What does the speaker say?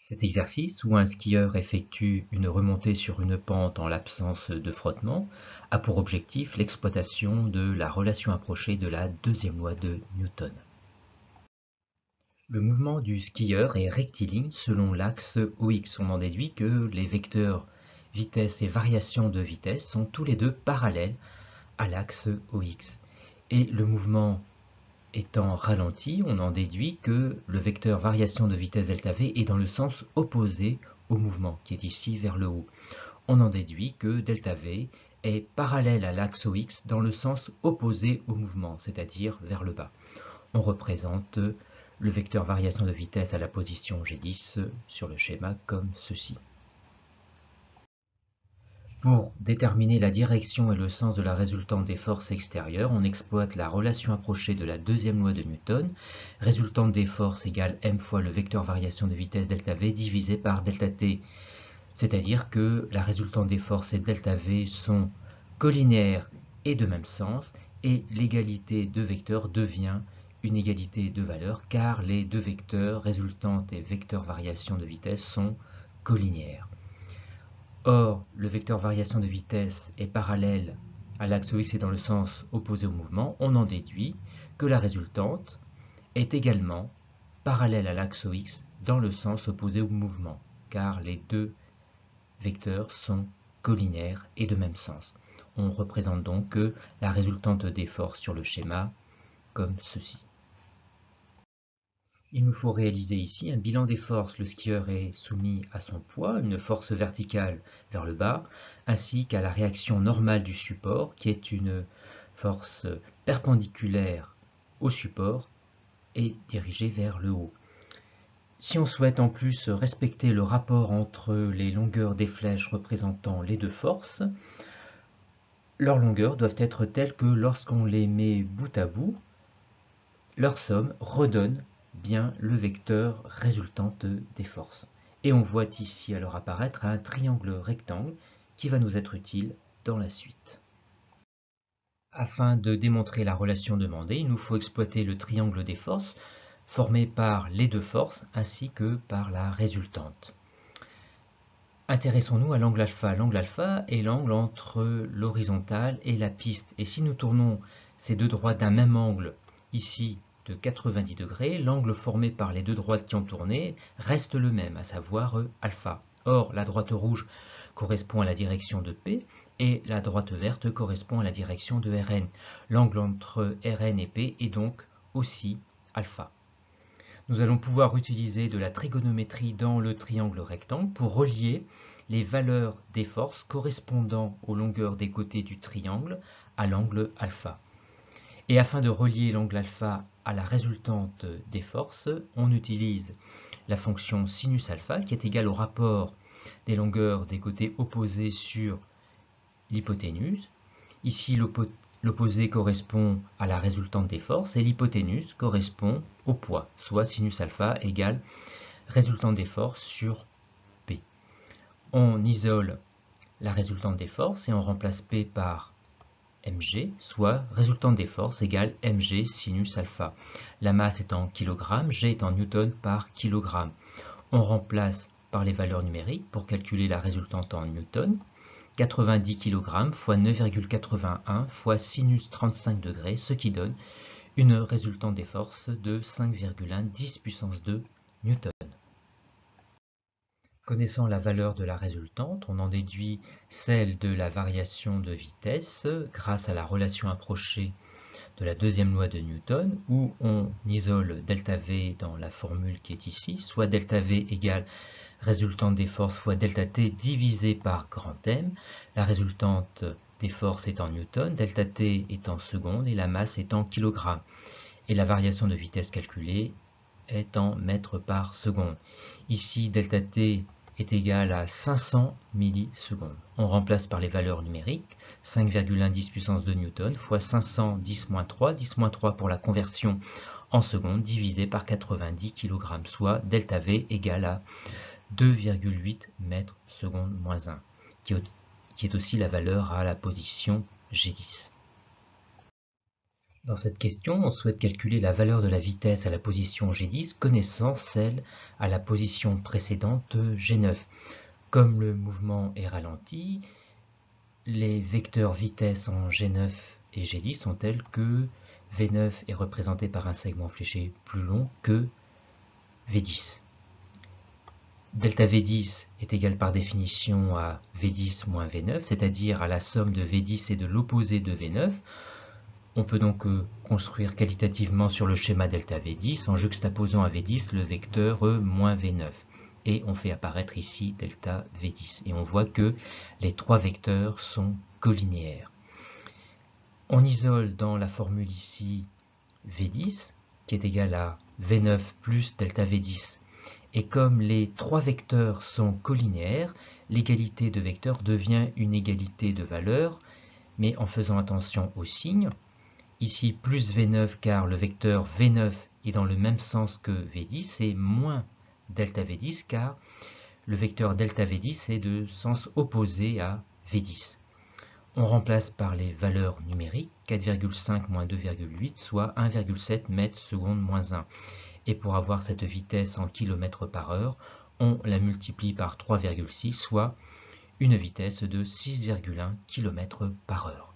Cet exercice, où un skieur effectue une remontée sur une pente en l'absence de frottement, a pour objectif l'exploitation de la relation approchée de la deuxième loi de Newton. Le mouvement du skieur est rectiligne selon l'axe OX. On en déduit que les vecteurs vitesse et variation de vitesse sont tous les deux parallèles à l'axe OX. Et le mouvement étant ralenti, on en déduit que le vecteur variation de vitesse ΔV est dans le sens opposé au mouvement, qui est ici vers le haut. On en déduit que ΔV est parallèle à l'axe OX dans le sens opposé au mouvement, c'est-à-dire vers le bas. On représente le vecteur variation de vitesse à la position G10 sur le schéma comme ceci. Pour déterminer la direction et le sens de la résultante des forces extérieures, on exploite la relation approchée de la deuxième loi de Newton. Résultante des forces égale m fois le vecteur variation de vitesse ΔV divisé par ΔT. C'est-à-dire que la résultante des forces et ΔV sont collinéaires et de même sens, et l'égalité de vecteurs devient une égalité de valeurs, car les deux vecteurs, résultante et vecteur variation de vitesse, sont collinéaires. Or, le vecteur variation de vitesse est parallèle à l'axe OX et dans le sens opposé au mouvement. On en déduit que la résultante est également parallèle à l'axe OX dans le sens opposé au mouvement, car les deux vecteurs sont collinéaires et de même sens. On représente donc la résultante des forces sur le schéma comme ceci. Il nous faut réaliser ici un bilan des forces. Le skieur est soumis à son poids, une force verticale vers le bas, ainsi qu'à la réaction normale du support, qui est une force perpendiculaire au support et dirigée vers le haut. Si on souhaite en plus respecter le rapport entre les longueurs des flèches représentant les deux forces, leurs longueurs doivent être telles que lorsqu'on les met bout à bout, leur somme redonne bien le vecteur résultante des forces. Et on voit ici alors apparaître un triangle rectangle qui va nous être utile dans la suite. Afin de démontrer la relation demandée, il nous faut exploiter le triangle des forces formé par les deux forces ainsi que par la résultante. Intéressons-nous à l'angle alpha. L'angle alpha est l'angle entre l'horizontale et la piste. Et si nous tournons ces deux droites d'un même angle, ici de 90 degrés, l'angle formé par les deux droites qui ont tourné reste le même, à savoir alpha. Or, la droite rouge correspond à la direction de P et la droite verte correspond à la direction de Rn. L'angle entre Rn et P est donc aussi alpha. Nous allons pouvoir utiliser de la trigonométrie dans le triangle rectangle pour relier les valeurs des forces correspondant aux longueurs des côtés du triangle à l'angle alpha. Et afin de relier l'angle alpha à la résultante des forces, on utilise la fonction sinus alpha qui est égale au rapport des longueurs des côtés opposés sur l'hypoténuse. Ici, l'opposé correspond à la résultante des forces et l'hypoténuse correspond au poids, soit sinus alpha égale résultante des forces sur P. On isole la résultante des forces et on remplace P par mg, soit résultante des forces égale mg sinus alpha. La masse est en kg, g est en newton par kilogramme. On remplace par les valeurs numériques pour calculer la résultante en newton. 90 kg fois 9,81 fois sinus 35 degrés, ce qui donne une résultante des forces de 5,1 10 puissance 2 newton. Connaissant la valeur de la résultante, on en déduit celle de la variation de vitesse grâce à la relation approchée de la deuxième loi de Newton, où on isole ΔV dans la formule qui est ici, soit ΔV égale résultante des forces fois ΔT divisé par grand M. La résultante des forces est en newton, ΔT est en secondes et la masse est en kilogrammes. Et la variation de vitesse calculée est en mètres par seconde. Ici, ΔT est égal à 500 millisecondes. On remplace par les valeurs numériques, 5,1 10 puissance 2 newton fois 500 10-3, 10-3 pour la conversion en secondes, divisé par 90 kg, soit ΔV égale à 2,8 mètres secondes moins 1, qui est aussi la valeur à la position G10. Dans cette question, on souhaite calculer la valeur de la vitesse à la position G10 connaissant celle à la position précédente G9. Comme le mouvement est ralenti, les vecteurs vitesse en G9 et G10 sont tels que V9 est représenté par un segment fléché plus long que V10. Delta V10 est égal par définition à V10 moins V9, c'est-à-dire à la somme de V10 et de l'opposé de V9. On peut donc construire qualitativement sur le schéma delta V10 en juxtaposant à V10 le vecteur moins V9. Et on fait apparaître ici delta V10. Et on voit que les trois vecteurs sont collinéaires. On isole dans la formule ici V10, qui est égal à V9 plus delta V10. Et comme les trois vecteurs sont collinéaires, l'égalité de vecteurs devient une égalité de valeurs, mais en faisant attention aux signes. Ici, plus V9 car le vecteur V9 est dans le même sens que V10 et moins delta V10 car le vecteur delta V10 est de sens opposé à V10. On remplace par les valeurs numériques 4,5 moins 2,8 soit 1,7 mètres seconde moins 1. Et pour avoir cette vitesse en km par heure, on la multiplie par 3,6 soit une vitesse de 6,1 km par heure.